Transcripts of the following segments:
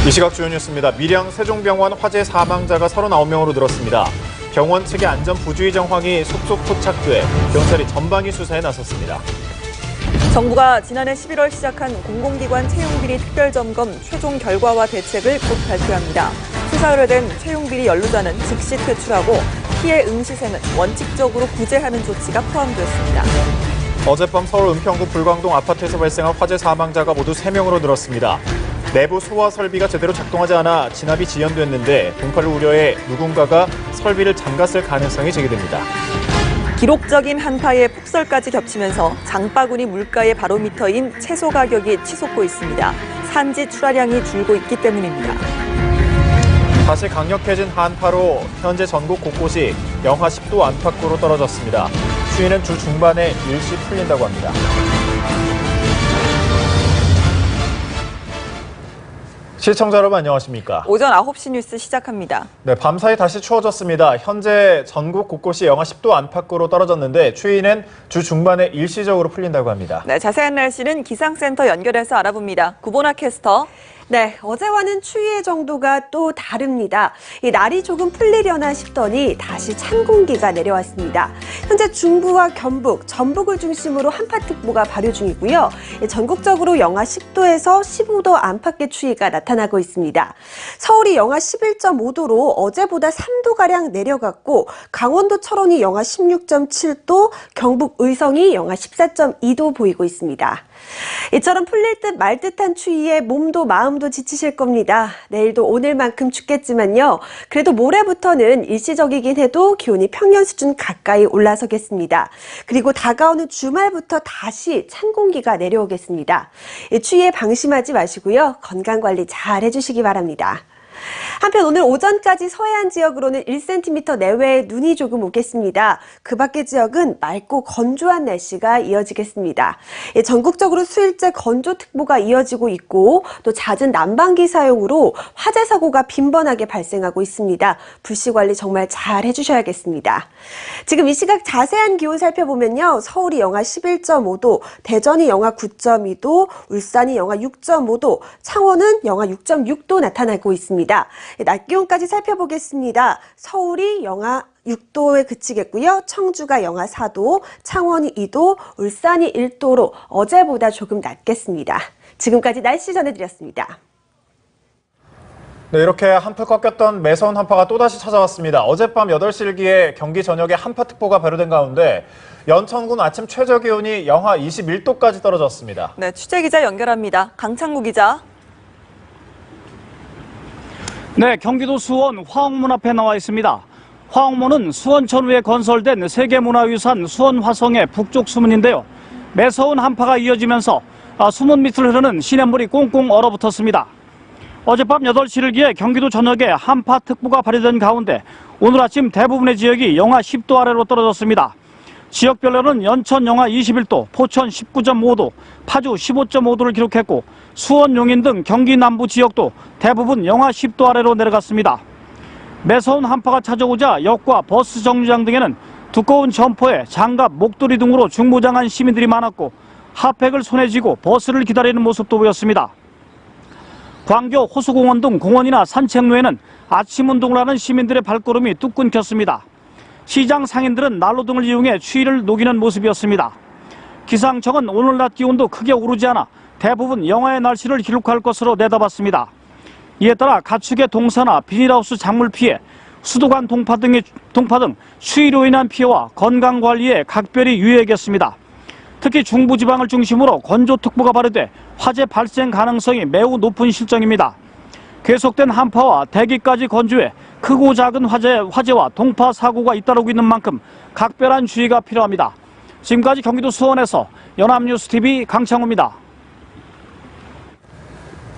이 시각 주요 뉴스입니다. 밀양 세종병원 화재 사망자가 39명으로 늘었습니다. 병원 측의 안전 부주의 정황이 속속 포착돼 경찰이 전방위 수사에 나섰습니다. 정부가 지난해 11월 시작한 공공기관 채용비리 특별점검 최종 결과와 대책을 곧 발표합니다. 수사 의뢰된 채용비리 연루자는 즉시 퇴출하고 피해 응시생은 원칙적으로 구제하는 조치가 포함되었습니다. 어젯밤 서울 은평구 불광동 아파트에서 발생한 화재 사망자가 모두 3명으로 늘었습니다. 내부 소화 설비가 제대로 작동하지 않아 진압이 지연됐는데 동파를 우려해 누군가가 설비를 잠갔을 가능성이 제기됩니다. 기록적인 한파에 폭설까지 겹치면서 장바구니 물가의 바로미터인 채소 가격이 치솟고 있습니다. 산지 출하량이 줄고 있기 때문입니다. 다시 강력해진 한파로 현재 전국 곳곳이 영하 10도 안팎으로 떨어졌습니다. 추위는 주 중반에 일시 풀린다고 합니다. 시청자 여러분 안녕하십니까? 오전 9시 뉴스 시작합니다. 네, 밤사이 다시 추워졌습니다. 현재 전국 곳곳이 영하 10도 안팎으로 떨어졌는데 추위는 주 중반에 일시적으로 풀린다고 합니다. 네, 자세한 날씨는 기상센터 연결해서 알아봅니다. 구보나 캐스터. 네, 어제와는 추위의 정도가 또 다릅니다. 이 날이 조금 풀리려나 싶더니 다시 찬 공기가 내려왔습니다. 현재 중부와 경북, 전북을 중심으로 한파특보가 발효 중이고요. 전국적으로 영하 10도에서 15도 안팎의 추위가 나타나고 있습니다. 서울이 영하 11.5도로 어제보다 3도가량 내려갔고 강원도 철원이 영하 16.7도, 경북 의성이 영하 14.2도 보이고 있습니다. 이처럼 풀릴 듯 말 듯한 추위에 몸도 마음도 지치실 겁니다. 내일도 오늘만큼 춥겠지만요. 그래도 모레부터는 일시적이긴 해도 기온이 평년 수준 가까이 올라서겠습니다. 그리고 다가오는 주말부터 다시 찬 공기가 내려오겠습니다. 추위에 방심하지 마시고요. 건강관리 잘 해주시기 바랍니다. 한편 오늘 오전까지 서해안 지역으로는 1cm 내외의 눈이 조금 오겠습니다. 그 밖의 지역은 맑고 건조한 날씨가 이어지겠습니다. 전국적으로 수일째 건조특보가 이어지고 있고 또 잦은 난방기 사용으로 화재 사고가 빈번하게 발생하고 있습니다. 불씨 관리 정말 잘 해주셔야겠습니다. 지금 이 시각 자세한 기온 살펴보면요. 서울이 영하 11.5도, 대전이 영하 9.2도, 울산이 영하 6.5도, 창원은 영하 6.6도 나타나고 있습니다. 낮 기온까지 살펴보겠습니다. 서울이 영하 6도에 그치겠고요. 청주가 영하 4도, 창원이 2도, 울산이 1도로 어제보다 조금 낮겠습니다. 지금까지 날씨 전해드렸습니다. 네, 이렇게 한풀 꺾였던 매서운 한파가 또다시 찾아왔습니다. 어젯밤 8시 일기에 경기 전역에 한파특보가 발효된 가운데 연천군 아침 최저기온이 영하 21도까지 떨어졌습니다. 네, 취재기자 연결합니다. 강창구 기자. 네, 경기도 수원 화옥문 앞에 나와 있습니다. 화옥문은 수원천후에 건설된 세계문화유산 수원화성의 북쪽 수문인데요. 매서운 한파가 이어지면서 수문 밑을 흐르는 시냇물이 꽁꽁 얼어붙었습니다. 어젯밤 8시를 기해 경기도 전역에 한파특보가 발효된 가운데 오늘 아침 대부분의 지역이 영하 10도 아래로 떨어졌습니다. 지역별로는 연천 영하 21도, 포천 19.5도, 파주 15.5도를 기록했고 수원, 용인 등 경기 남부 지역도 대부분 영하 10도 아래로 내려갔습니다. 매서운 한파가 찾아오자 역과 버스 정류장 등에는 두꺼운 점퍼에 장갑, 목도리 등으로 중무장한 시민들이 많았고 핫팩을 손에 쥐고 버스를 기다리는 모습도 보였습니다. 광교, 호수공원 등 공원이나 산책로에는 아침 운동을 하는 시민들의 발걸음이 뚝 끊겼습니다. 시장 상인들은 난로 등을 이용해 추위를 녹이는 모습이었습니다. 기상청은 오늘 낮 기온도 크게 오르지 않아 대부분 영하의 날씨를 기록할 것으로 내다봤습니다. 이에 따라 가축의 동사나 비닐하우스 작물 피해, 수도관 동파 등 추위로 인한 피해와 건강관리에 각별히 유의해야겠습니다. 특히 중부지방을 중심으로 건조특보가 발효돼 화재 발생 가능성이 매우 높은 실정입니다. 계속된 한파와 대기까지 건조해 크고 작은 화재와 동파 사고가 잇따르고 있는 만큼 각별한 주의가 필요합니다. 지금까지 경기도 수원에서 연합뉴스TV 강창호입니다.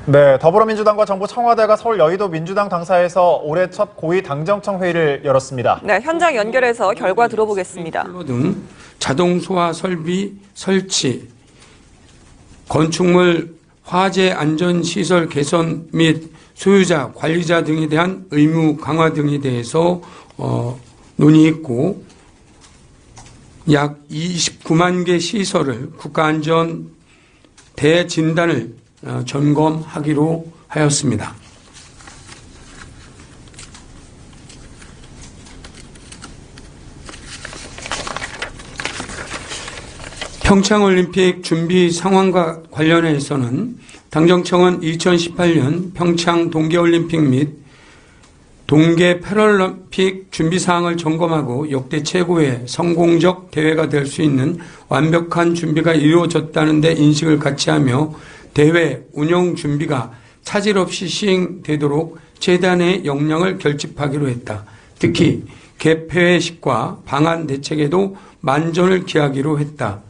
네, 더불어민주당과 정부 청와대가 서울 여의도 민주당 당사에서 올해 첫 고위 당정청 회의를 열었습니다. 네, 현장 연결해서 결과 들어보겠습니다. 등 자동 소화 설비 설치, 건축물 화재 안전 시설 개선 및 소유자, 관리자 등에 대한 의무 강화 등에 대해서 논의했고 약 29만 개 시설을 국가안전 대진단을 점검하기로 하였습니다. 평창올림픽 준비 상황과 관련해서는 당정청은 2018년 평창 동계올림픽 및 동계 패럴림픽 준비 사항을 점검하고 역대 최고의 성공적 대회가 될 수 있는 완벽한 준비가 이루어졌다는 데 인식을 같이 하며 대회 운영 준비가 차질 없이 시행되도록 최대한의 역량을 결집하기로 했다. 특히 개폐회식과 방한 대책에도 만전을 기하기로 했다.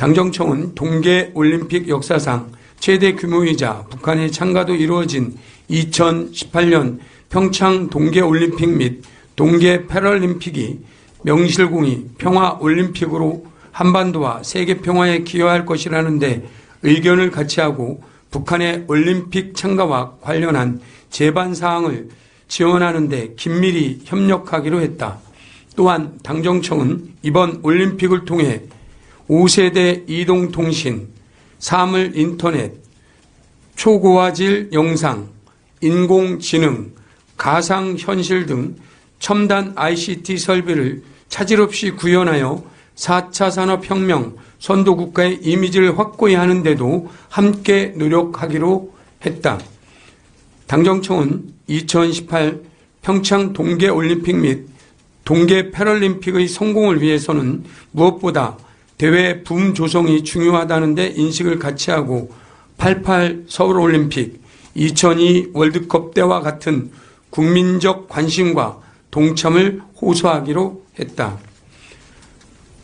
당정청은 동계올림픽 역사상 최대 규모이자 북한의 참가도 이루어진 2018년 평창 동계올림픽 및 동계 패럴림픽이 명실공히 평화올림픽으로 한반도와 세계 평화에 기여할 것이라는데 의견을 같이 하고 북한의 올림픽 참가와 관련한 제반 사항을 지원하는 데 긴밀히 협력하기로 했다. 또한 당정청은 이번 올림픽을 통해 5세대 이동통신, 사물 인터넷, 초고화질 영상, 인공지능, 가상현실 등 첨단 ICT 설비를 차질 없이 구현하여 4차 산업혁명 선도국가의 이미지를 확고히 하는 데도 함께 노력하기로 했다. 당정청은 2018 평창 동계올림픽 및 동계 패럴림픽의 성공을 위해서는 무엇보다 대회 붐 조성이 중요하다는 데 인식을 같이 하고 88 서울올림픽, 2002 월드컵 때와 같은 국민적 관심과 동참을 호소하기로 했다.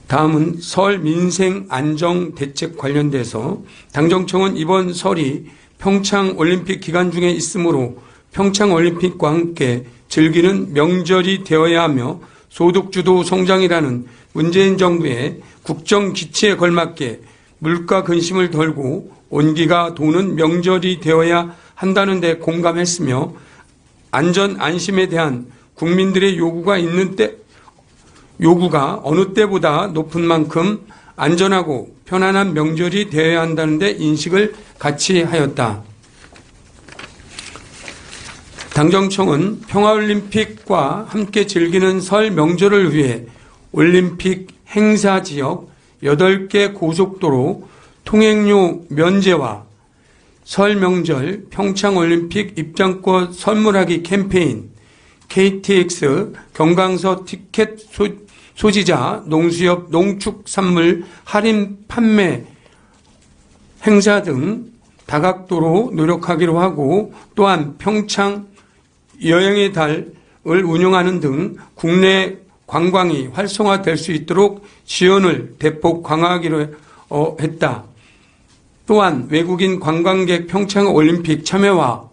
다음은 설 민생 안정 대책 관련돼서 당정청은 이번 설이 평창올림픽 기간 중에 있으므로 평창올림픽과 함께 즐기는 명절이 되어야 하며 소득주도 성장이라는 문재인 정부의 국정 기치에 걸맞게 물가 근심을 덜고 온기가 도는 명절이 되어야 한다는 데 공감했으며 안전 안심에 대한 국민들의 요구가 어느 때보다 높은 만큼 안전하고 편안한 명절이 되어야 한다는 데 인식을 같이 하였다. 당정청은 평화올림픽과 함께 즐기는 설 명절을 위해 올림픽 행사 지역 8개 고속도로 통행료 면제와 설 명절 평창올림픽 입장권 선물하기 캠페인, KTX 경강서 티켓 소지자 농수협 농축산물 할인 판매 행사 등 다각도로 노력하기로 하고 또한 평창 여행의 달을 운영하는 등 국내 관광이 활성화될 수 있도록 지원을 대폭 강화하기로 했다. 또한 외국인 관광객 평창올림픽 참여와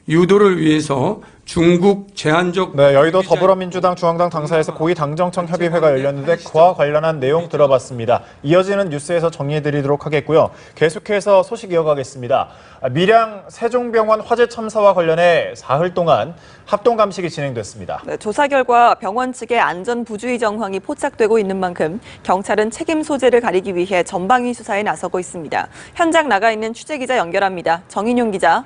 유도를 위해서 중국 제한적 여의도 더불어민주당 중앙당 당사에서 고위 당정청 협의회가 열렸는데 그와 관련한 내용 들어봤습니다. 이어지는 뉴스에서 정리해드리도록 하겠고요. 계속해서 소식 이어가겠습니다. 밀양 세종병원 화재 참사와 관련해 사흘 동안 합동 감식이 진행됐습니다. 조사 결과 병원 측의 안전 부주의 정황이 포착되고 있는 만큼 경찰은 책임 소재를 가리기 위해 전방위 수사에 나서고 있습니다. 현장 나가 있는 취재기자 연결합니다. 정인용 기자.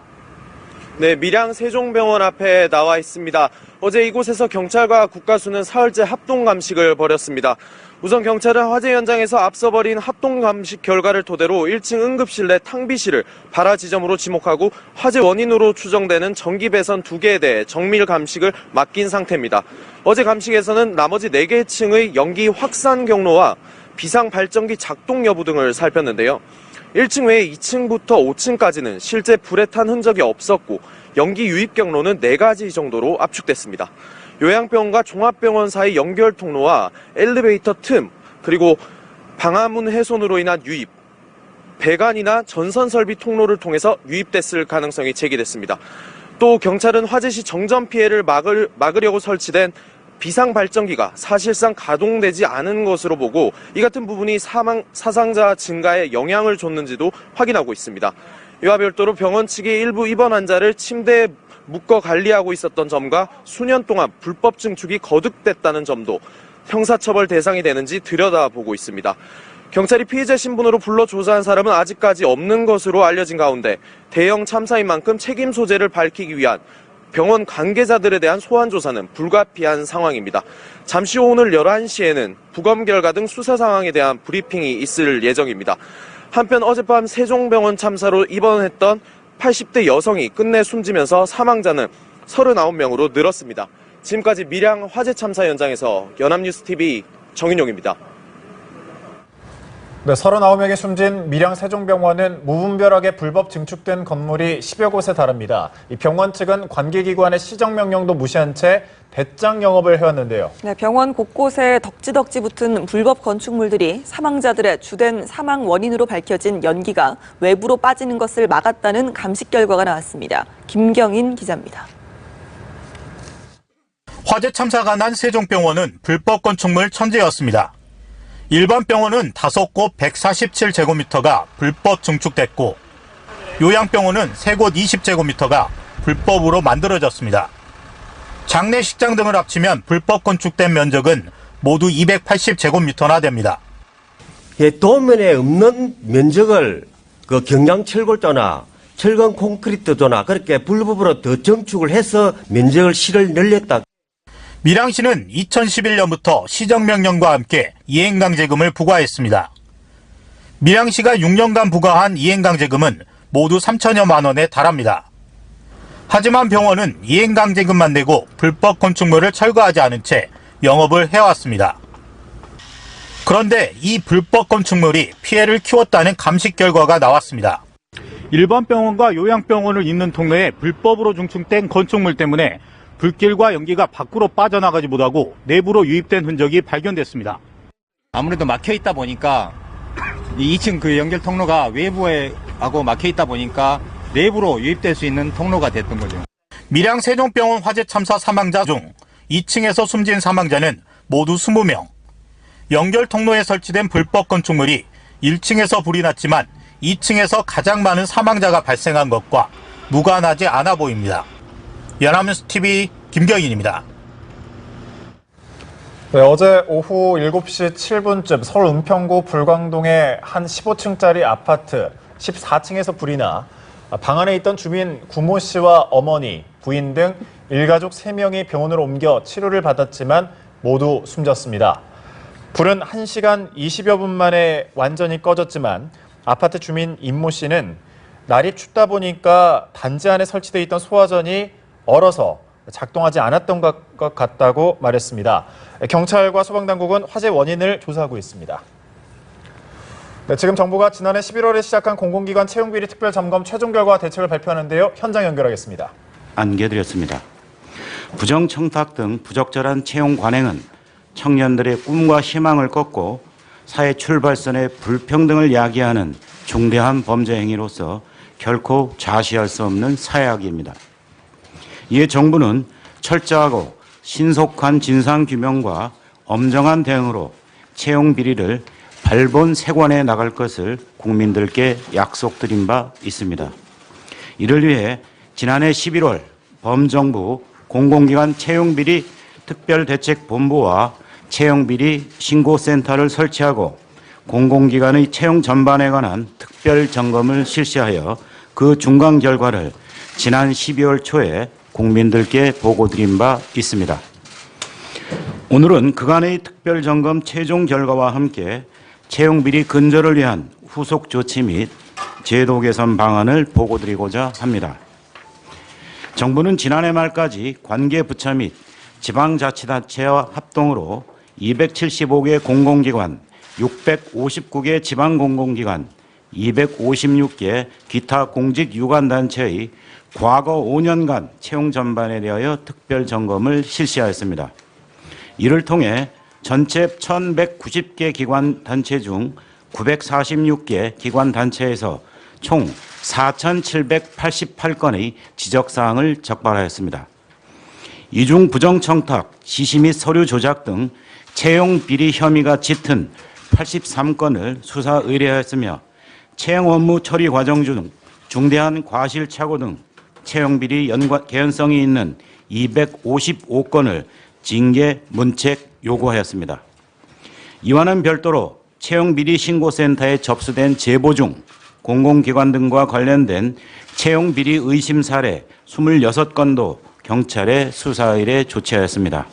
네, 밀양 세종병원 앞에 나와 있습니다. 어제 이곳에서 경찰과 국가수는 사흘째 합동 감식을 벌였습니다. 우선 경찰은 화재 현장에서 앞서 벌인 합동 감식 결과를 토대로 1층 응급실 내 탕비실을 발화 지점으로 지목하고 화재 원인으로 추정되는 전기 배선 2개에 대해 정밀 감식을 맡긴 상태입니다. 어제 감식에서는 나머지 4개 층의 연기 확산 경로와 비상 발전기 작동 여부 등을 살폈는데요. 1층 외에 2층부터 5층까지는 실제 불에 탄 흔적이 없었고 연기 유입 경로는 4가지 정도로 압축됐습니다. 요양병원과 종합병원 사이 연결 통로와 엘리베이터 틈, 그리고 방화문 훼손으로 인한 유입, 배관이나 전선 설비 통로를 통해서 유입됐을 가능성이 제기됐습니다. 또 경찰은 화재 시 정전 피해를 막으려고 설치된 비상 발전기가 사실상 가동되지 않은 것으로 보고 이 같은 부분이 사상자 증가에 영향을 줬는지도 확인하고 있습니다. 이와 별도로 병원 측이 일부 입원 환자를 침대에 묶어 관리하고 있었던 점과 수년 동안 불법 증축이 거듭됐다는 점도 형사처벌 대상이 되는지 들여다보고 있습니다. 경찰이 피해자 신분으로 불러 조사한 사람은 아직까지 없는 것으로 알려진 가운데 대형 참사인 만큼 책임 소재를 밝히기 위한 병원 관계자들에 대한 소환 조사는 불가피한 상황입니다. 잠시 후 오늘 11시에는 부검 결과 등 수사 상황에 대한 브리핑이 있을 예정입니다. 한편 어젯밤 세종병원 참사로 입원했던 80대 여성이 끝내 숨지면서 사망자는 39명으로 늘었습니다. 지금까지 밀양 화재 참사 현장에서 연합뉴스TV 정인용입니다. 네, 39명이 숨진 밀양 세종병원은 무분별하게 불법 증축된 건물이 10여 곳에 달합니다. 이 병원 측은 관계기관의 시정명령도 무시한 채 배짱 영업을 해왔는데요. 네, 병원 곳곳에 덕지덕지 붙은 불법 건축물들이 사망자들의 주된 사망 원인으로 밝혀진 연기가 외부로 빠지는 것을 막았다는 감식 결과가 나왔습니다. 김경인 기자입니다. 화재 참사가 난 세종병원은 불법 건축물 천지였습니다. 일반 병원은 5곳 147제곱미터가 불법 증축됐고 요양병원은 3곳 20제곱미터가 불법으로 만들어졌습니다. 장례식장 등을 합치면 불법 건축된 면적은 모두 280제곱미터나 됩니다. 도면에 없는 면적을 경량철골조나 철근 콘크리트조나 그렇게 불법으로 더 증축을 해서 면적을 실을 늘렸다. 밀양시는 2011년부터 시정명령과 함께 이행강제금을 부과했습니다. 밀양시가 6년간 부과한 이행강제금은 모두 3천여만 원에 달합니다. 하지만 병원은 이행강제금만 내고 불법 건축물을 철거하지 않은 채 영업을 해왔습니다. 그런데 이 불법 건축물이 피해를 키웠다는 감식 결과가 나왔습니다. 일반 병원과 요양병원을 잇는 통로에 불법으로 증축된 건축물 때문에 불길과 연기가 밖으로 빠져나가지 못하고 내부로 유입된 흔적이 발견됐습니다. 아무래도 막혀 있다 보니까 2층 그 연결 통로가 외부에 하고 막혀 있다 보니까 내부로 유입될 수 있는 통로가 됐던 거죠. 밀양 세종병원 화재 참사 사망자 중 2층에서 숨진 사망자는 모두 20명. 연결 통로에 설치된 불법 건축물이 1층에서 불이 났지만 2층에서 가장 많은 사망자가 발생한 것과 무관하지 않아 보입니다. 연합뉴스TV 김경인입니다. 네, 어제 오후 7시 7분쯤 서울 은평구 불광동의 한 15층짜리 아파트 14층에서 불이 나 방 안에 있던 주민 구모 씨와 어머니, 부인 등 일가족 3명이 병원으로 옮겨 치료를 받았지만 모두 숨졌습니다. 불은 1시간 20여 분 만에 완전히 꺼졌지만 아파트 주민 임모 씨는 날이 춥다 보니까 단지 안에 설치되어 있던 소화전이 얼어서 작동하지 않았던 것 같다고 말했습니다. 경찰과 소방당국은 화재 원인을 조사하고 있습니다. 네, 지금 정부가 지난해 11월에 시작한 공공기관 채용비리 특별점검 최종 결과 대책을 발표하는데요. 현장 연결하겠습니다. 안겨드렸습니다. 부정청탁 등 부적절한 채용 관행은 청년들의 꿈과 희망을 꺾고 사회 출발선의 불평등을 야기하는 중대한 범죄 행위로서 결코 좌시할 수 없는 사회악입니다. 이에 정부는 철저하고 신속한 진상규명과 엄정한 대응으로 채용 비리를 발본색원해 나갈 것을 국민들께 약속드린 바 있습니다. 이를 위해 지난해 11월 범정부 공공기관 채용비리 특별대책본부와 채용비리 신고센터를 설치하고 공공기관의 채용 전반에 관한 특별점검을 실시하여 그 중간 결과를 지난 12월 초에 국민들께 보고드린 바 있습니다. 오늘은 그간의 특별점검 최종 결과와 함께 채용비리 근절을 위한 후속 조치 및 제도 개선 방안을 보고드리고자 합니다. 정부는 지난해 말까지 관계 부처 및 지방자치단체와 합동으로 275개 공공기관, 659개 지방공공기관, 256개 기타 공직 유관단체의 과거 5년간 채용 전반에 대하여 특별점검을 실시하였습니다. 이를 통해 전체 1190개 기관단체 중 946개 기관단체에서 총 4788건의 지적사항을 적발하였습니다. 이 중 부정청탁, 지시 및 서류 조작 등 채용 비리 혐의가 짙은 83건을 수사 의뢰하였으며 채용 업무 처리 과정 중 중대한 과실착오 등 채용 비리 개연성이 있는 255건을 징계 문책 요구하였습니다. 이와는 별도로 채용비리 신고센터에 접수된 제보 중 공공기관 등과 관련된 채용비리 의심 사례 26건도 경찰에 수사 의뢰 조치하였습니다.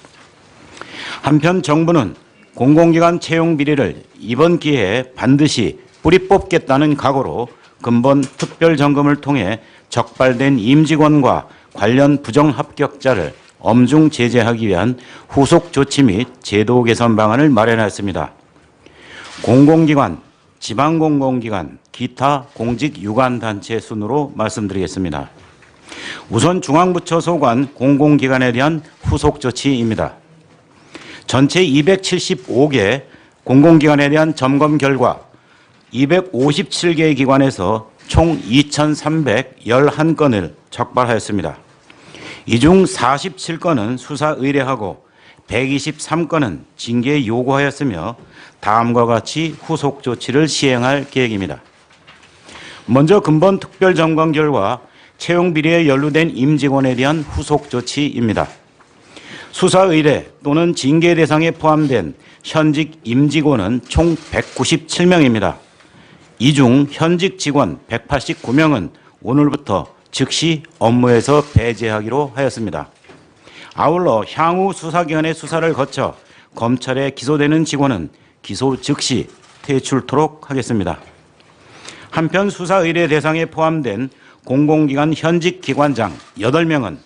한편 정부는 공공기관 채용 비리를 이번 기회에 반드시 뿌리 뽑겠다는 각오로 근본 특별점검을 통해 적발된 임직원과 관련 부정합격자를 엄중 제재하기 위한 후속 조치 및 제도 개선 방안을 마련하였습니다. 공공기관, 지방공공기관, 기타 공직 유관단체 순으로 말씀드리겠습니다. 우선 중앙부처 소관 공공기관에 대한 후속 조치입니다. 전체 275개 공공기관에 대한 점검 결과 257개 기관에서 총 2,311건을 적발하였습니다. 이 중 47건은 수사 의뢰하고 123건은 징계 요구하였으며 다음과 같이 후속 조치를 시행할 계획입니다. 먼저 근본 특별점검 결과 채용 비리에 연루된 임직원에 대한 후속 조치입니다. 수사 의뢰 또는 징계 대상에 포함된 현직 임직원은 총 197명입니다. 이 중 현직 직원 189명은 오늘부터 즉시 업무에서 배제하기로 하였습니다. 아울러 향후 수사기관의 수사를 거쳐 검찰에 기소되는 직원은 기소 즉시 퇴출토록 하겠습니다. 한편 수사 의뢰 대상에 포함된 공공기관 현직 기관장 8명은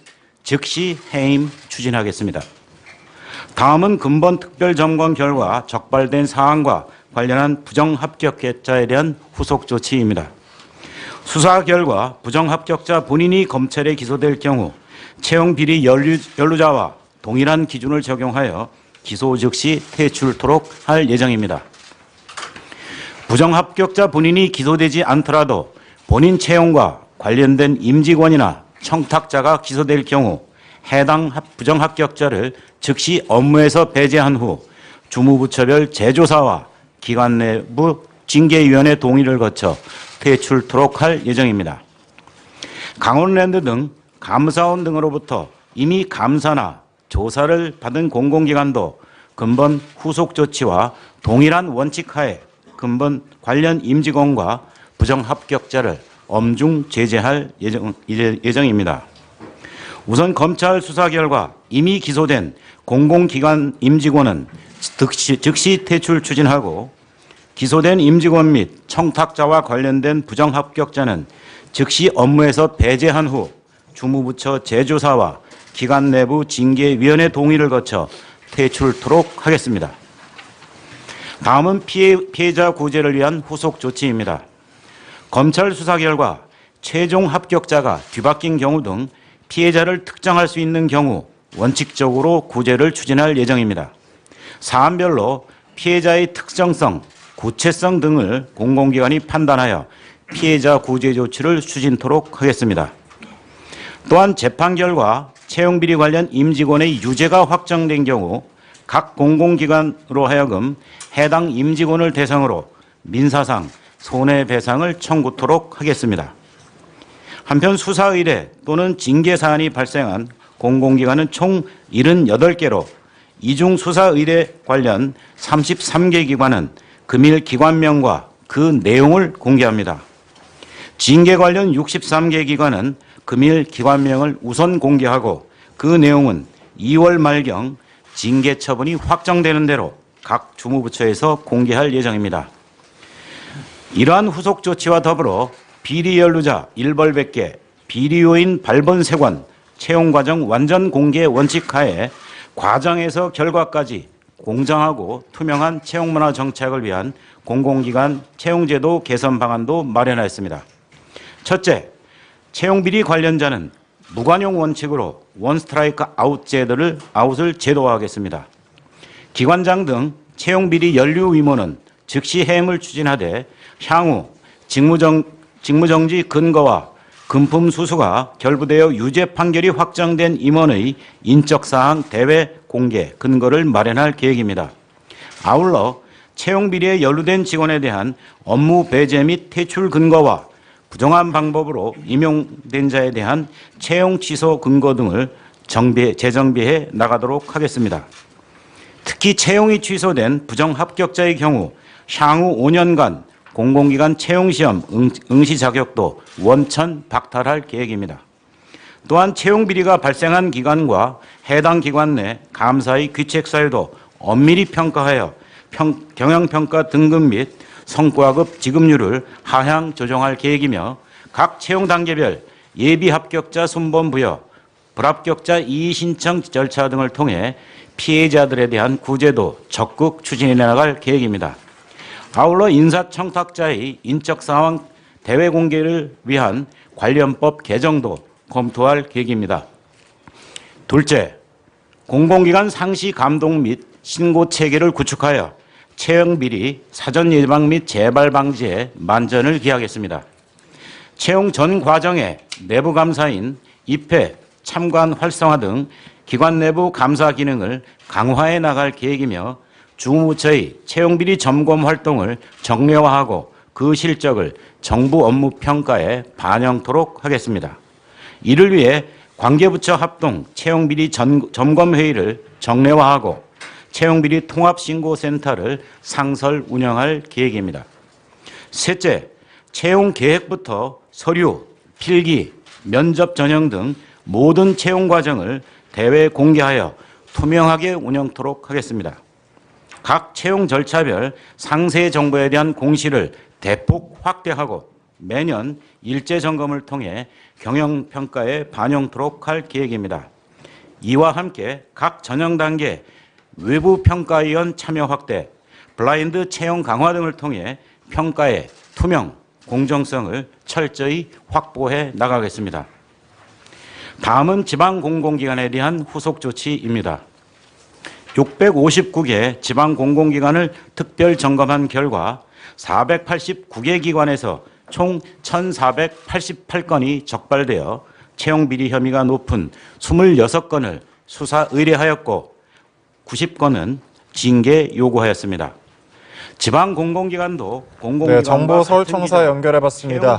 즉시 해임 추진하겠습니다. 다음은 근본 특별점검 결과 적발된 사항과 관련한 부정합격자에 대한 후속 조치입니다. 수사 결과 부정합격자 본인이 검찰에 기소될 경우 채용 비리 연루자와 동일한 기준을 적용하여 기소 즉시 퇴출토록 할 예정입니다. 부정합격자 본인이 기소되지 않더라도 본인 채용과 관련된 임직원이나 청탁자가 기소될 경우 해당 부정합격자를 즉시 업무에서 배제한 후 주무부처별 재조사와 기관 내부 징계위원회 동의를 거쳐 퇴출토록 할 예정입니다. 강원랜드 등 감사원 등으로부터 이미 감사나 조사를 받은 공공기관도 근본 후속 조치와 동일한 원칙하에 근본 관련 임직원과 부정합격자를 엄중 제재할 예정입니다. 우선 검찰 수사 결과 이미 기소된 공공기관 임직원은 즉시 퇴출 추진하고 기소된 임직원 및 청탁자와 관련된 부정합격자는 즉시 업무에서 배제한 후 주무부처 재조사와 기관 내부 징계위원회 동의를 거쳐 퇴출토록 하겠습니다. 다음은 피해자 구제를 위한 후속 조치입니다. 검찰 수사 결과 최종 합격자가 뒤바뀐 경우 등 피해자를 특정할 수 있는 경우 원칙적으로 구제를 추진할 예정입니다. 사안별로 피해자의 특정성, 구체성 등을 공공기관이 판단하여 피해자 구제 조치를 추진토록 하겠습니다. 또한 재판 결과 채용비리 관련 임직원의 유죄가 확정된 경우 각 공공기관으로 하여금 해당 임직원을 대상으로 민사상 손해배상을 청구토록 하겠습니다. 한편 수사 의뢰 또는 징계 사안이 발생한 공공기관은 총 78개로 이 중 수사 의뢰 관련 33개 기관은 금일 기관명과 그 내용을 공개합니다. 징계 관련 63개 기관은 금일 기관명을 우선 공개하고 그 내용은 2월 말경 징계 처분이 확정되는 대로 각 주무부처에서 공개할 예정입니다. 이러한 후속 조치와 더불어 비리 연루자 일벌백계, 비리 요인 발본세관, 채용 과정 완전 공개 원칙 하에 과정에서 결과까지 공정하고 투명한 채용 문화 정착을 위한 공공기관 채용제도 개선 방안도 마련하였습니다. 첫째, 채용 비리 관련자는 무관용 원칙으로 원스트라이크 아웃을 제도화하겠습니다. 기관장 등 채용 비리 연루 위문은 즉시 해임을 추진하되 향후 직무정지 근거와 금품 수수가 결부되어 유죄 판결이 확정된 임원의 인적사항 대외 공개 근거를 마련할 계획입니다. 아울러 채용비리에 연루된 직원에 대한 업무 배제 및 퇴출 근거와 부정한 방법으로 임용된 자에 대한 채용 취소 근거 등을 재정비해 나가도록 하겠습니다. 특히 채용이 취소된 부정합격자의 경우 향후 5년간 공공기관 채용시험 응시 자격도 원천 박탈할 계획입니다. 또한 채용 비리가 발생한 기관과 해당 기관 내 감사의 귀책 사유도 엄밀히 평가하여 경영평가 등급 및 성과급 지급률을 하향 조정할 계획이며 각 채용 단계별 예비 합격자 순번 부여, 불합격자 이의 신청 절차 등을 통해 피해자들에 대한 구제도 적극 추진해 나갈 계획입니다. 아울러 인사청탁자의 인적 상황 대외 공개를 위한 관련법 개정도 검토할 계획입니다. 둘째, 공공기관 상시 감독 및 신고 체계를 구축하여 채용 비리, 사전 예방 및 재발 방지에 만전을 기하겠습니다. 채용 전 과정의 내부 감사인 입회, 참관 활성화 등 기관 내부 감사 기능을 강화해 나갈 계획이며 주무부처의 채용 비리 점검 활동을 정례화하고 그 실적을 정부 업무 평가에 반영토록 하겠습니다. 이를 위해 관계부처 합동 채용 비리 점검 회의를 정례화하고 채용 비리 통합 신고센터를 상설 운영할 계획입니다. 셋째, 채용 계획부터 서류, 필기, 면접 전형 등 모든 채용 과정을 대외 공개하여 투명하게 운영토록 하겠습니다. 각 채용 절차별 상세 정보에 대한 공시를 대폭 확대하고 매년 일제 점검을 통해 경영평가에 반영토록 할 계획입니다. 이와 함께 각 전형 단계 외부 평가위원 참여 확대, 블라인드 채용 강화 등을 통해 평가의 투명, 공정성을 철저히 확보해 나가겠습니다. 다음은 지방공공기관에 대한 후속 조치입니다. 659개 지방공공기관을 특별 점검한 결과 489개 기관에서 총 1,488건이 적발되어 채용 비리 혐의가 높은 26건을 수사 의뢰하였고 90건은 징계 요구하였습니다. 지방공공기관도 공공기관과 정보 서울청사 연결해봤습니다.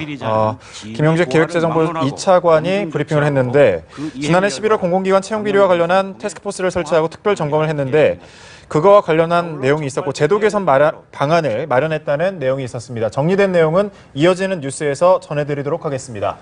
김용직 기획재정부 2차관이 브리핑을 했는데 지난해 11월 공공기관 채용 비리와 관련한 태스크포스를 설치하고 특별 점검을 했는데 그거와 관련한 내용이 있었고 제도 개선 방안을 마련했다는 내용이 있었습니다. 정리된 내용은 이어지는 뉴스에서 전해드리도록 하겠습니다.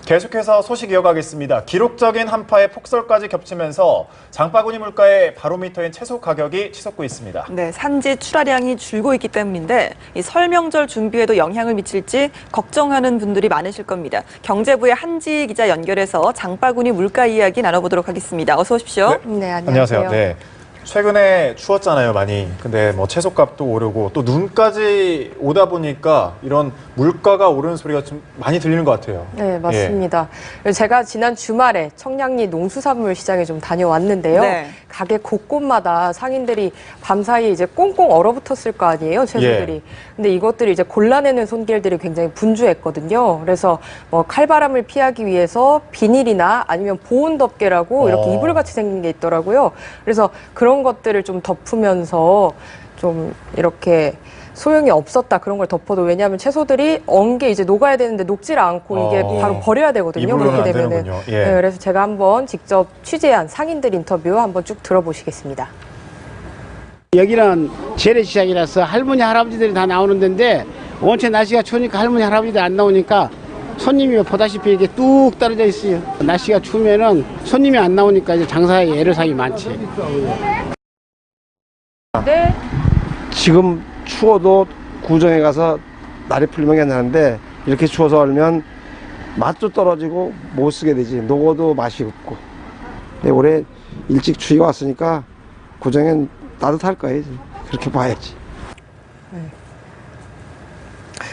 계속해서 소식 이어가겠습니다. 기록적인 한파에 폭설까지 겹치면서 장바구니 물가의 바로미터인 채소 가격이 치솟고 있습니다. 네, 산지 출하량이 줄고 있기 때문인데 이 설 명절 준비에도 영향을 미칠지 걱정하는 분들이 많으실 겁니다. 경제부의 한지 기자 연결해서 장바구니 물가 이야기 나눠보도록 하겠습니다. 어서 오십시오. 네, 안녕하세요. 네. 최근에 추웠잖아요, 많이. 근데 뭐 채소값도 오르고 또 눈까지 오다 보니까 이런 물가가 오르는 소리가 좀 많이 들리는 것 같아요. 네, 맞습니다. 제가 지난 주말에 청량리 농수산물 시장에 좀 다녀왔는데요. 네. 가게 곳곳마다 상인들이 밤사이에 이제 꽁꽁 얼어붙었을 거 아니에요, 채소들이. 근데 이것들이 이제 골라내는 손길들이 굉장히 분주했거든요. 그래서 뭐 칼바람을 피하기 위해서 비닐이나 아니면 보온 덮개라고 이렇게 이불같이 생긴 게 있더라고요. 그래서 그런 것들을 좀 덮으면서 좀 이렇게 소용이 없었다 그런 걸 덮어도 왜냐하면 채소들이 엉게 이제 녹아야 되는데 녹질 않고 이게 바로 버려야 되거든요. 그렇게 되면은. 네, 그래서 제가 한번 직접 취재한 상인들 인터뷰 한번 쭉 들어보시겠습니다. 여기는 재래시장이라서 할머니 할아버지들이 다 나오는 데인데 원체 날씨가 추우니까 할머니 할아버지들 안 나오니까 손님이 보다시피 이게 뚝 떨어져 있어요. 날씨가 추우면은 손님이 안 나오니까 이제 장사에 애로사항이 많지. 네. 지금 추워도 구정에 가서 날이 풀리면 괜찮은데 이렇게 추워서 얼면 맛도 떨어지고 못 쓰게 되지. 녹아도 맛이 없고. 근데 올해 일찍 추위가 왔으니까 구정엔 따뜻할 거예요. 그렇게 봐야지.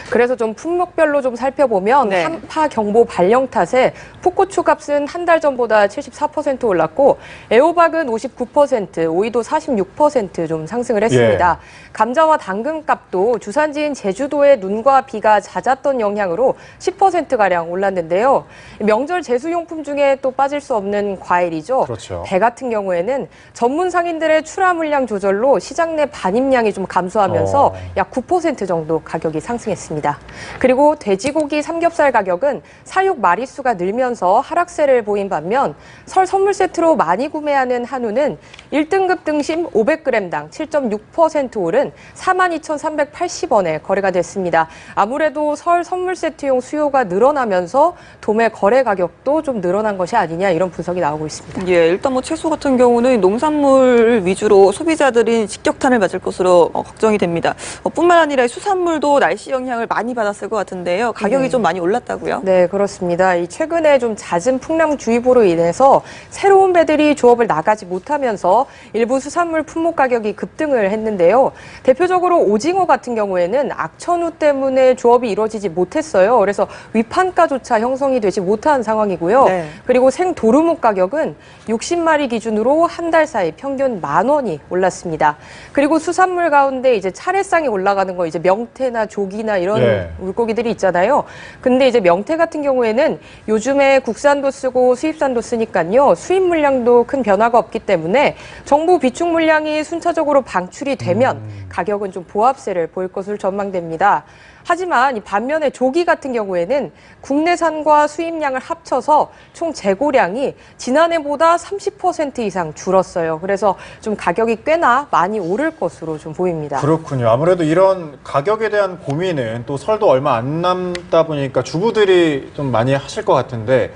그래서 좀 품목별로 좀 살펴보면 네. 한파 경보 발령 탓에 풋고추 값은 한 달 전보다 74% 올랐고 애호박은 59%, 오이도 46% 좀 상승을 했습니다. 감자와 당근 값도 주산지인 제주도의 눈과 비가 잦았던 영향으로 10%가량 올랐는데요. 명절 제수용품 중에 또 빠질 수 없는 과일이죠. 그렇죠. 배 같은 경우에는 전문 상인들의 출하 물량 조절로 시장 내 반입량이 좀 감소하면서 약 9% 정도 가격이 상승했습니다. 있습니다. 그리고 돼지고기 삼겹살 가격은 사육 마리수가 늘면서 하락세를 보인 반면 설 선물 세트로 많이 구매하는 한우는 1등급 등심 500g당 7.6% 오른 42,380원에 거래가 됐습니다. 아무래도 설 선물 세트용 수요가 늘어나면서 도매 거래 가격도 좀 늘어난 것이 아니냐 이런 분석이 나오고 있습니다. 예, 일단 뭐 채소 같은 경우는 농산물 위주로 소비자들이 직격탄을 맞을 것으로 걱정이 됩니다. 뿐만 아니라 수산물도 날씨 영향을 많이 받았을 것 같은데요. 가격이 좀 많이 올랐다고요? 네, 그렇습니다. 최근에 좀 잦은 풍랑주의보로 인해서 새로운 배들이 조업을 나가지 못하면서 일부 수산물 품목 가격이 급등을 했는데요. 대표적으로 오징어 같은 경우에는 악천후 때문에 조업이 이루어지지 못했어요. 그래서 위판가조차 형성이 되지 못한 상황이고요. 네. 그리고 생도루묵 가격은 60마리 기준으로 한 달 사이 평균 10,000원이 올랐습니다. 그리고 수산물 가운데 이제 차례상에 올라가는 거 이제 명태나 조기나 이런 물고기들이 있잖아요. 근데 이제 명태 같은 경우에는 요즘에 국산도 쓰고 수입산도 쓰니까요. 수입 물량도 큰 변화가 없기 때문에 정부 비축 물량이 순차적으로 방출이 되면 가격은 좀 보합세를 보일 것으로 전망됩니다. 하지만 이 반면에 조기 같은 경우에는 국내산과 수입량을 합쳐서 총 재고량이 지난해보다 30% 이상 줄었어요. 그래서 좀 가격이 꽤나 많이 오를 것으로 좀 보입니다. 그렇군요. 아무래도 이런 가격에 대한 고민은 또 설도 얼마 안 남다 보니까 주부들이 좀 많이 하실 것 같은데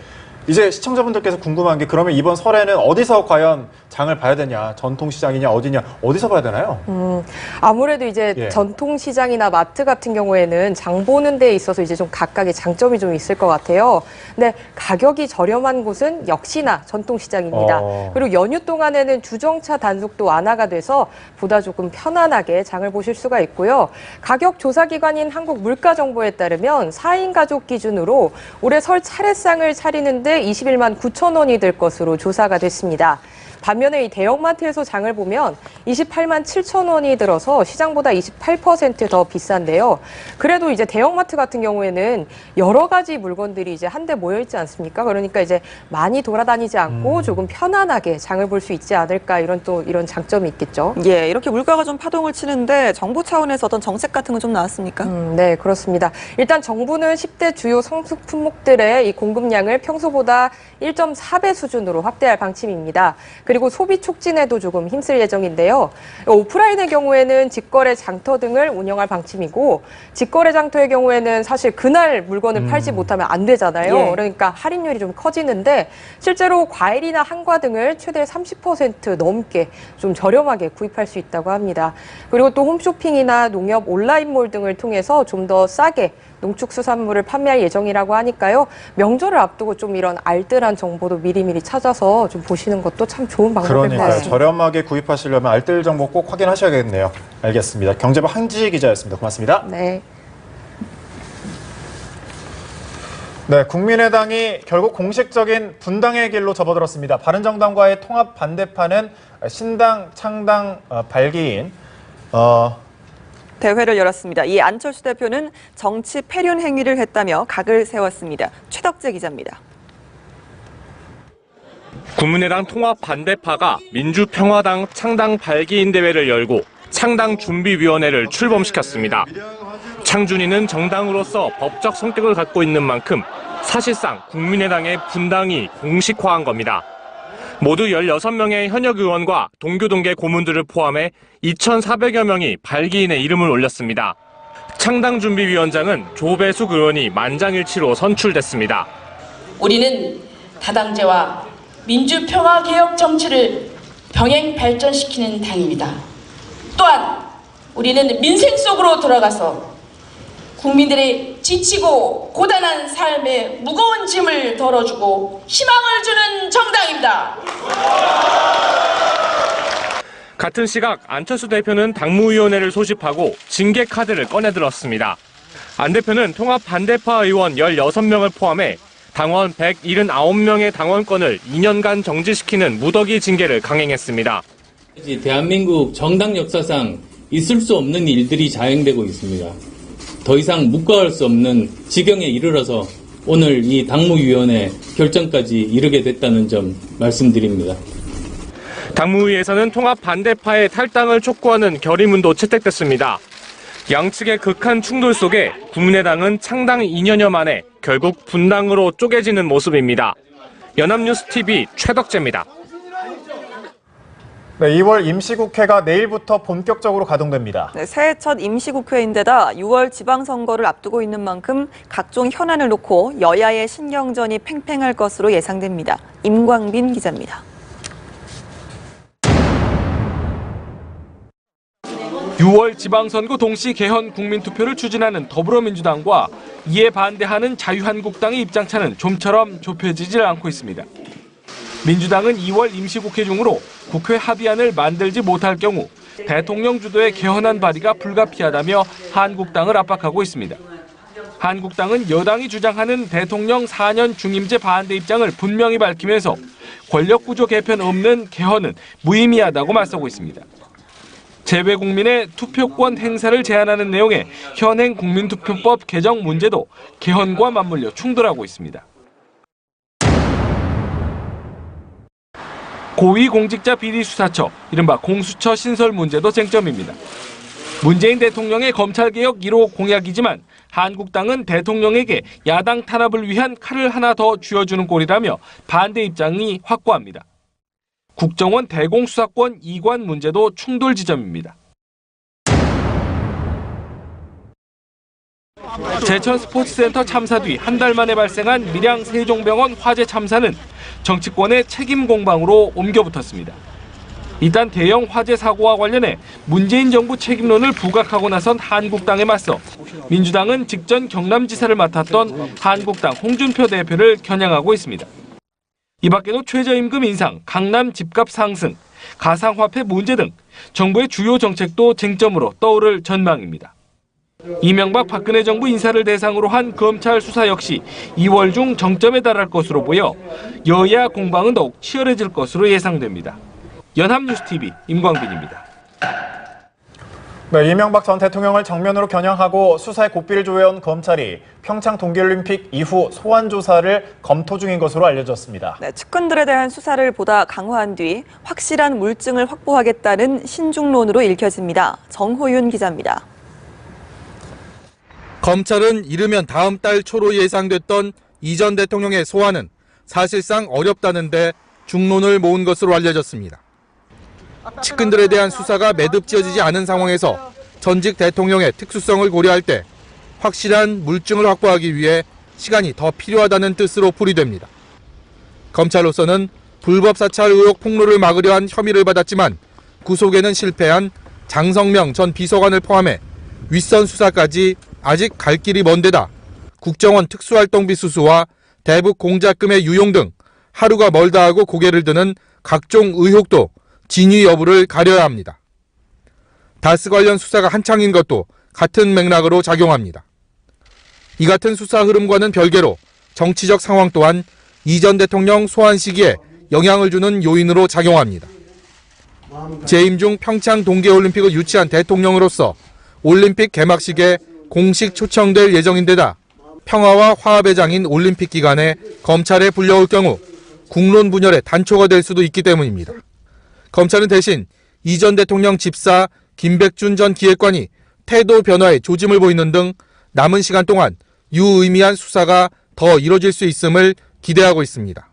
이제 시청자분들께서 궁금한 게 그러면 이번 설에는 어디서 과연 장을 봐야 되냐? 전통시장이냐 어디냐? 어디서 봐야 되나요? 아무래도 이제 전통시장이나 마트 같은 경우에는 장 보는 데에 있어서 이제 좀 각각의 장점이 좀 있을 것 같아요. 근데 가격이 저렴한 곳은 역시나 전통시장입니다. 그리고 연휴 동안에는 주정차 단속도 완화가 돼서 보다 조금 편안하게 장을 보실 수가 있고요. 가격 조사기관인 한국물가정보에 따르면 4인 가족 기준으로 올해 설 차례상을 차리는데 21만 9천 원이 들 것으로 조사가 됐습니다. 반면에 이 대형마트에서 장을 보면 28만 7천 원이 들어서 시장보다 28% 더 비싼데요. 그래도 이제 대형마트 같은 경우에는 여러 가지 물건들이 이제 한데 모여 있지 않습니까? 그러니까 이제 많이 돌아다니지 않고 조금 편안하게 장을 볼 수 있지 않을까 이런 장점이 있겠죠. 예, 이렇게 물가가 좀 파동을 치는데 정부 차원에서 어떤 정책 같은 건 좀 나왔습니까? 네, 그렇습니다. 일단 정부는 10대 주요 성숙 품목들의 이 공급량을 평소보다 1.4배 수준으로 확대할 방침입니다. 그리고 소비 촉진에도 조금 힘쓸 예정인데요. 오프라인의 경우에는 직거래 장터 등을 운영할 방침이고 직거래 장터의 경우에는 사실 그날 물건을 팔지 못하면 안 되잖아요. 예. 그러니까 할인율이 좀 커지는데 실제로 과일이나 한과 등을 최대 30% 넘게 좀 저렴하게 구입할 수 있다고 합니다. 그리고 또 홈쇼핑이나 농협 온라인몰 등을 통해서 좀 더 싸게 농축수산물을 판매할 예정이라고 하니까요. 명절을 앞두고 좀 이런 알뜰한 정보도 미리미리 찾아서 좀 보시는 것도 참 좋은 방법일 것 그러니까요. 같습니다. 저렴하게 구입하시려면 알뜰 정보 꼭 확인하셔야겠네요. 알겠습니다. 경제부 한지희 기자였습니다. 고맙습니다. 네. 네, 국민의당이 결국 공식적인 분당의 길로 접어들었습니다. 바른정당과의 통합 반대파는 신당, 창당, 발기인 대회를 열었습니다. 이 안철수 대표는 정치 패륜 행위를 했다며 각을 세웠습니다. 최덕재 기자입니다. 국민의당 통합 반대파가 민주평화당 창당 발기인 대회를 열고 창당준비위원회를 출범시켰습니다. 창준이는 정당으로서 법적 성격을 갖고 있는 만큼 사실상 국민의당의 분당이 공식화한 겁니다. 모두 16명의 현역 의원과 동교동계 고문들을 포함해 2,400여 명이 발기인의 이름을 올렸습니다. 창당준비위원장은 조배숙 의원이 만장일치로 선출됐습니다. 우리는 다당제와 민주평화개혁 정치를 병행 발전시키는 당입니다. 또한 우리는 민생 속으로 들어가서 국민들의 지치고 고단한 삶에 무거운 짐을 덜어주고 희망을 주는 정당입니다. 같은 시각 안철수 대표는 당무위원회를 소집하고 징계 카드를 꺼내들었습니다. 안 대표는 통합 반대파 의원 16명을 포함해 당원 179명의 당원권을 2년간 정지시키는 무더기 징계를 강행했습니다. 대한민국 정당 역사상 있을 수 없는 일들이 자행되고 있습니다. 더 이상 묵과할 수 없는 지경에 이르러서 오늘 이 당무위원회 결정까지 이르게 됐다는 점 말씀드립니다. 당무위에서는 통합 반대파의 탈당을 촉구하는 결의문도 채택됐습니다. 양측의 극한 충돌 속에 국민의당은 창당 2년여 만에 결국 분당으로 쪼개지는 모습입니다. 연합뉴스TV 최덕재입니다. 네, 2월 임시국회가 내일부터 본격적으로 가동됩니다. 네, 새해 첫 임시국회인데다 6월 지방선거를 앞두고 있는 만큼 각종 현안을 놓고 여야의 신경전이 팽팽할 것으로 예상됩니다. 임광빈 기자입니다. 6월 지방선거 동시 개헌 국민투표를 추진하는 더불어민주당과 이에 반대하는 자유한국당의 입장차는 좀처럼 좁혀지질 않고 있습니다. 민주당은 2월 임시국회 중으로 국회 합의안을 만들지 못할 경우 대통령 주도의 개헌안 발의가 불가피하다며 한국당을 압박하고 있습니다. 한국당은 여당이 주장하는 대통령 4년 중임제 반대 입장을 분명히 밝히면서 권력구조 개편 없는 개헌은 무의미하다고 맞서고 있습니다. 재외국민의 투표권 행사를 제한하는 내용의 현행 국민투표법 개정 문제도 개헌과 맞물려 충돌하고 있습니다. 고위공직자 비리수사처, 이른바 공수처 신설 문제도 쟁점입니다. 문재인 대통령의 검찰개혁 1호 공약이지만 한국당은 대통령에게 야당 탄압을 위한 칼을 하나 더 쥐어주는 꼴이라며 반대 입장이 확고합니다. 국정원 대공수사권 이관 문제도 충돌 지점입니다. 제천스포츠센터 참사 뒤 한 달 만에 발생한 밀양 세종병원 화재 참사는 정치권의 책임 공방으로 옮겨붙었습니다. 일단 대형 화재 사고와 관련해 문재인 정부 책임론을 부각하고 나선 한국당에 맞서 민주당은 직전 경남지사를 맡았던 한국당 홍준표 대표를 겨냥하고 있습니다. 이 밖에도 최저임금 인상, 강남 집값 상승, 가상화폐 문제 등 정부의 주요 정책도 쟁점으로 떠오를 전망입니다. 이명박 박근혜 정부 인사를 대상으로 한 검찰 수사 역시 2월 중 정점에 달할 것으로 보여 여야 공방은 더욱 치열해질 것으로 예상됩니다. 연합뉴스TV 임광빈입니다. 네, 이명박 전 대통령을 정면으로 겨냥하고 수사에 고삐를 조여온 검찰이 평창 동계올림픽 이후 소환 조사를 검토 중인 것으로 알려졌습니다. 네, 측근들에 대한 수사를 보다 강화한 뒤 확실한 물증을 확보하겠다는 신중론으로 읽혀집니다. 정호윤 기자입니다. 검찰은 이르면 다음 달 초로 예상됐던 이 전 대통령의 소환은 사실상 어렵다는데 중론을 모은 것으로 알려졌습니다. 측근들에 대한 수사가 매듭지어지지 않은 상황에서 전직 대통령의 특수성을 고려할 때 확실한 물증을 확보하기 위해 시간이 더 필요하다는 뜻으로 풀이됩니다. 검찰로서는 불법 사찰 의혹 폭로를 막으려 한 혐의를 받았지만 구속에는 실패한 장성명 전 비서관을 포함해 윗선 수사까지 아직 갈 길이 먼 데다 국정원 특수활동비 수수와 대북 공작금의 유용 등 하루가 멀다 하고 고개를 드는 각종 의혹도 진위 여부를 가려야 합니다. 다스 관련 수사가 한창인 것도 같은 맥락으로 작용합니다. 이 같은 수사 흐름과는 별개로 정치적 상황 또한 이 전 대통령 소환 시기에 영향을 주는 요인으로 작용합니다. 재임 중 평창 동계올림픽을 유치한 대통령으로서 올림픽 개막식에 공식 초청될 예정인데다 평화와 화합의 장인 올림픽 기간에 검찰에 불려올 경우 국론 분열의 단초가 될 수도 있기 때문입니다. 검찰은 대신 이 전 대통령 집사 김백준 전 기획관이 태도 변화에 조짐을 보이는 등 남은 시간 동안 유의미한 수사가 더 이뤄질 수 있음을 기대하고 있습니다.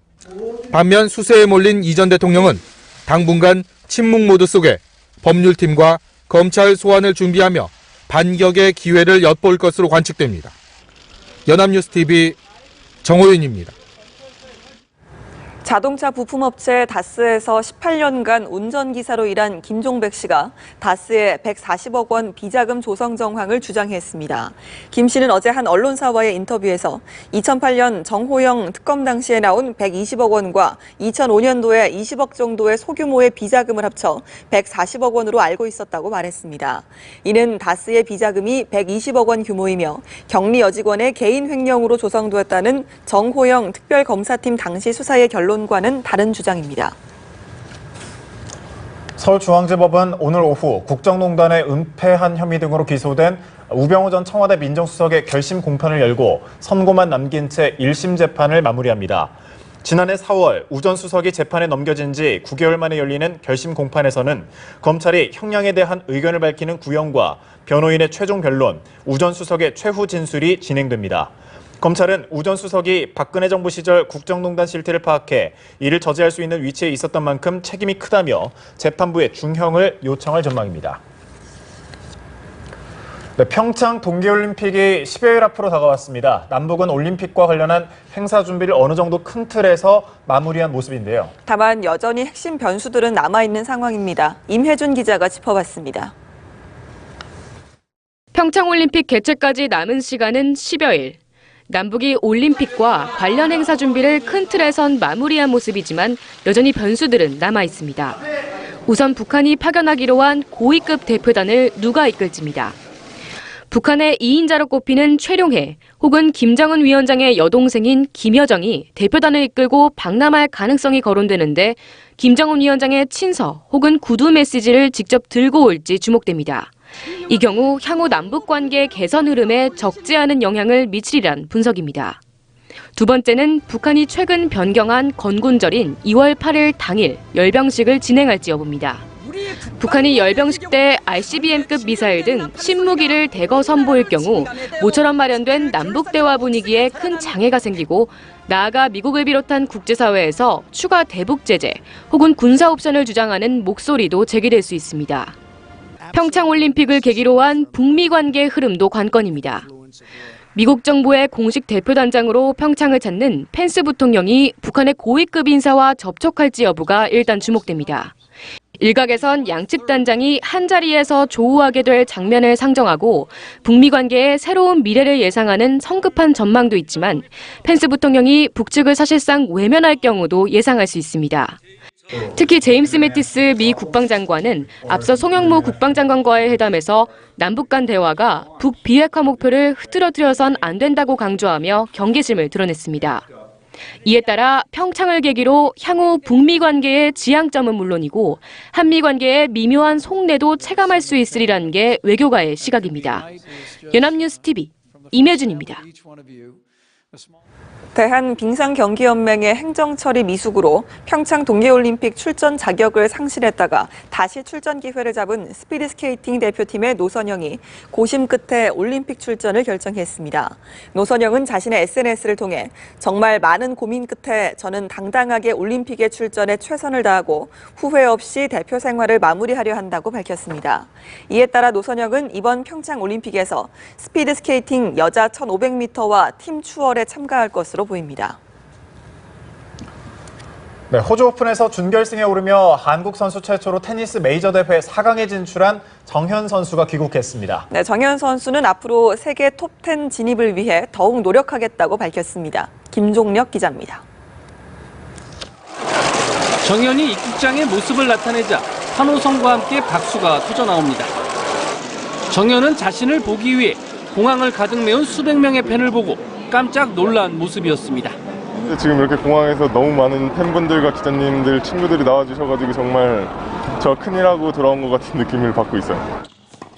반면 수세에 몰린 이 전 대통령은 당분간 침묵 모드 속에 법률팀과 검찰 소환을 준비하며 반격의 기회를 엿볼 것으로 관측됩니다. 연합뉴스TV 정호윤입니다. 자동차 부품업체 다스에서 18년간 운전기사로 일한 김종백 씨가 다스에 140억 원 비자금 조성 정황을 주장했습니다. 김 씨는 어제 한 언론사와의 인터뷰에서 2008년 정호영 특검 당시에 나온 120억 원과 2005년도에 20억 정도의 소규모의 비자금을 합쳐 140억 원으로 알고 있었다고 말했습니다. 이는 다스의 비자금이 120억 원 규모이며 격리 여직원의 개인 횡령으로 조성되었다는 정호영 특별검사팀 당시 수사의 결론 과는 다른 주장입니다. 서울중앙지법은 오늘 오후 국정농단에 은폐한 혐의 등으로 기소된 우병우 전 청와대 민정수석의 결심 공판을 열고 선고만 남긴 채 1심 재판을 마무리합니다. 지난해 4월 우 전 수석이 재판에 넘겨진 지 9개월 만에 열리는 결심 공판에서는 검찰이 형량에 대한 의견을 밝히는 구형과 변호인의 최종 변론, 우 전 수석의 최후 진술이 진행됩니다. 검찰은 우 전 수석이 박근혜 정부 시절 국정농단 실태를 파악해 이를 저지할 수 있는 위치에 있었던 만큼 책임이 크다며 재판부에 중형을 요청할 전망입니다. 네, 평창 동계올림픽이 10여일 앞으로 다가왔습니다. 남북은 올림픽과 관련한 행사 준비를 어느 정도 큰 틀에서 마무리한 모습인데요. 다만 여전히 핵심 변수들은 남아있는 상황입니다. 임혜준 기자가 짚어봤습니다. 평창올림픽 개최까지 남은 시간은 10여일. 남북이 올림픽과 관련 행사 준비를 큰 틀에선 마무리한 모습이지만 여전히 변수들은 남아있습니다. 우선 북한이 파견하기로 한 고위급 대표단을 누가 이끌지입니다. 북한의 2인자로 꼽히는 최룡해 혹은 김정은 위원장의 여동생인 김여정이 대표단을 이끌고 방남할 가능성이 거론되는데 김정은 위원장의 친서 혹은 구두 메시지를 직접 들고 올지 주목됩니다. 이 경우 향후 남북관계 개선 흐름에 적지 않은 영향을 미치리란 분석입니다. 두 번째는 북한이 최근 변경한 건군절인 2월 8일 당일 열병식을 진행할지 여부입니다. 북한이 열병식 때 ICBM급 미사일 등 신무기를 대거 선보일 경우 모처럼 마련된 남북대화 분위기에 큰 장애가 생기고 나아가 미국을 비롯한 국제사회에서 추가 대북 제재 혹은 군사 옵션을 주장하는 목소리도 제기될 수 있습니다. 평창올림픽을 계기로 한 북미 관계 흐름도 관건입니다. 미국 정부의 공식 대표단장으로 평창을 찾는 펜스 부통령이 북한의 고위급 인사와 접촉할지 여부가 일단 주목됩니다. 일각에선 양측 단장이 한자리에서 조우하게 될 장면을 상정하고 북미 관계의 새로운 미래를 예상하는 성급한 전망도 있지만 펜스 부통령이 북측을 사실상 외면할 경우도 예상할 수 있습니다. 특히 제임스 매티스 미 국방장관은 앞서 송영무 국방장관과의 회담에서 남북 간 대화가 북비핵화 목표를 흐트러뜨려선 안 된다고 강조하며 경계심을 드러냈습니다. 이에 따라 평창을 계기로 향후 북미 관계의 지향점은 물론이고 한미 관계의 미묘한 속내도 체감할 수 있으리라는 게 외교가의 시각입니다. 연합뉴스TV 임혜준입니다. 대한빙상경기연맹의 행정처리 미숙으로 평창 동계올림픽 출전 자격을 상실했다가 다시 출전 기회를 잡은 스피드스케이팅 대표팀의 노선영이 고심 끝에 올림픽 출전을 결정했습니다. 노선영은 자신의 SNS를 통해 정말 많은 고민 끝에 저는 당당하게 올림픽에 출전에 최선을 다하고 후회 없이 대표 생활을 마무리하려 한다고 밝혔습니다. 이에 따라 노선영은 이번 평창 올림픽에서 스피드스케이팅 여자 1500m와 팀 추월에 참가할 것으로 보입니다. 네, 호주 오픈에서 준결승에 오르며 한국 선수 최초로 테니스 메이저 대회 4강에 진출한 정현 선수가 귀국했습니다. 네, 정현 선수는 앞으로 세계 톱10 진입을 위해 더욱 노력하겠다고 밝혔습니다. 김종력 기자입니다. 정현이 입국장의 모습을 나타내자 환호성과 함께 박수가 터져나옵니다. 정현은 자신을 보기 위해 공항을 가득 메운 수백 명의 팬을 보고 깜짝 놀란 모습이었습니다. 지금 이렇게 공항에서 너무 많은 팬분들과 기자님들, 친구들이 나와주셔가지고 정말 저 큰일하고 돌아온 것 같은 느낌을 받고 있어요.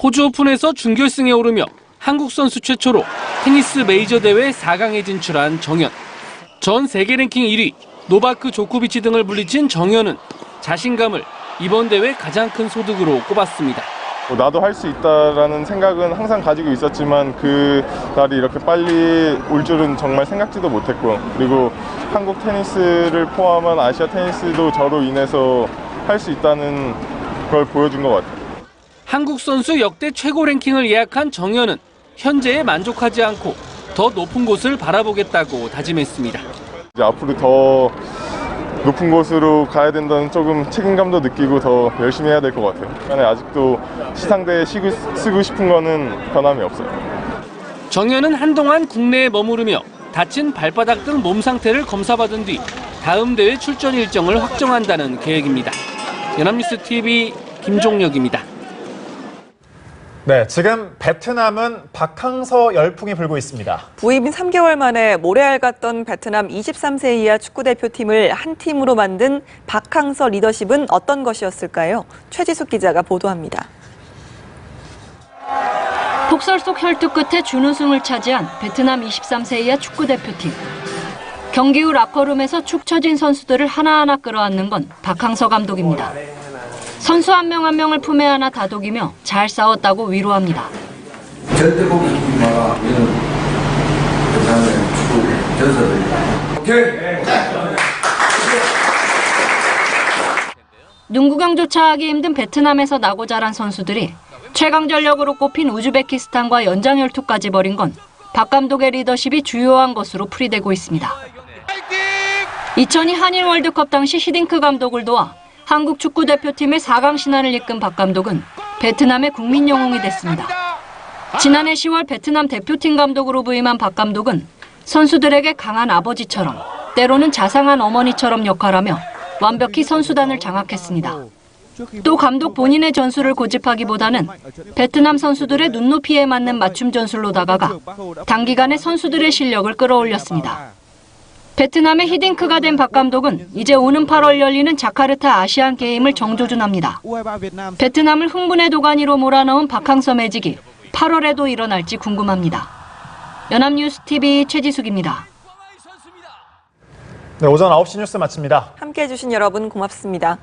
호주 오픈에서 준결승에 오르며 한국 선수 최초로 테니스 메이저 대회 4강에 진출한 정현. 전 세계 랭킹 1위, 노바크 조코비치 등을 물리친 정현은 자신감을 이번 대회 가장 큰 소득으로 꼽았습니다. 나도 할 수 있다라는 생각은 항상 가지고 있었지만 그 날이 이렇게 빨리 올 줄은 정말 생각지도 못했고, 그리고 한국 테니스를 포함한 아시아 테니스도 저로 인해서 할 수 있다는 걸 보여준 것 같아요. 한국 선수 역대 최고 랭킹을 예약한 정현은 현재에 만족하지 않고 더 높은 곳을 바라보겠다고 다짐했습니다. 이제 앞으로 더 높은 곳으로 가야 된다는 조금 책임감도 느끼고 더 열심히 해야 될 것 같아요. 아직도 시상대에 쓰고 싶은 거는 변함이 없어요. 정현은 한동안 국내에 머무르며 다친 발바닥 등 몸 상태를 검사받은 뒤 다음 대회 출전 일정을 확정한다는 계획입니다. 연합뉴스TV 김종력입니다. 네, 지금 베트남은 박항서 열풍이 불고 있습니다. 부임 3개월 만에 모래알 같던 베트남 23세 이하 축구대표팀을 한 팀으로 만든 박항서 리더십은 어떤 것이었을까요? 최지숙 기자가 보도합니다. 폭설 속 혈투 끝에 준우승을 차지한 베트남 23세 이하 축구대표팀. 경기 후 라커룸에서 축 처진 선수들을 하나하나 끌어안는 건 박항서 감독입니다. 선수 한 명 한 명을 품에 안아 다독이며 잘 싸웠다고 위로합니다. 절대 보기 마라. 이런 그다음에 축구 전설을. 오케이. 농구경조차 하기 힘든 베트남에서 나고 자란 선수들이 최강 전력으로 꼽힌 우즈베키스탄과 연장혈투까지 벌인 건 박 감독의 리더십이 주요한 것으로 풀이되고 있습니다. 2002 한일 월드컵 당시 히딩크 감독을 도와 한국 축구대표팀의 4강 신화를 이끈 박 감독은 베트남의 국민 영웅이 됐습니다. 지난해 10월 베트남 대표팀 감독으로 부임한 박 감독은 선수들에게 강한 아버지처럼 때로는 자상한 어머니처럼 역할하며 완벽히 선수단을 장악했습니다. 또 감독 본인의 전술을 고집하기보다는 베트남 선수들의 눈높이에 맞는 맞춤 전술로 다가가 단기간에 선수들의 실력을 끌어올렸습니다. 베트남의 히딩크가 된 박 감독은 이제 오는 8월 열리는 자카르타 아시안 게임을 정조준합니다. 베트남을 흥분의 도가니로 몰아넣은 박항서 매직이 8월에도 일어날지 궁금합니다. 연합뉴스TV 최지숙입니다. 네, 오전 9시 뉴스 마칩니다. 함께해 주신 여러분 고맙습니다.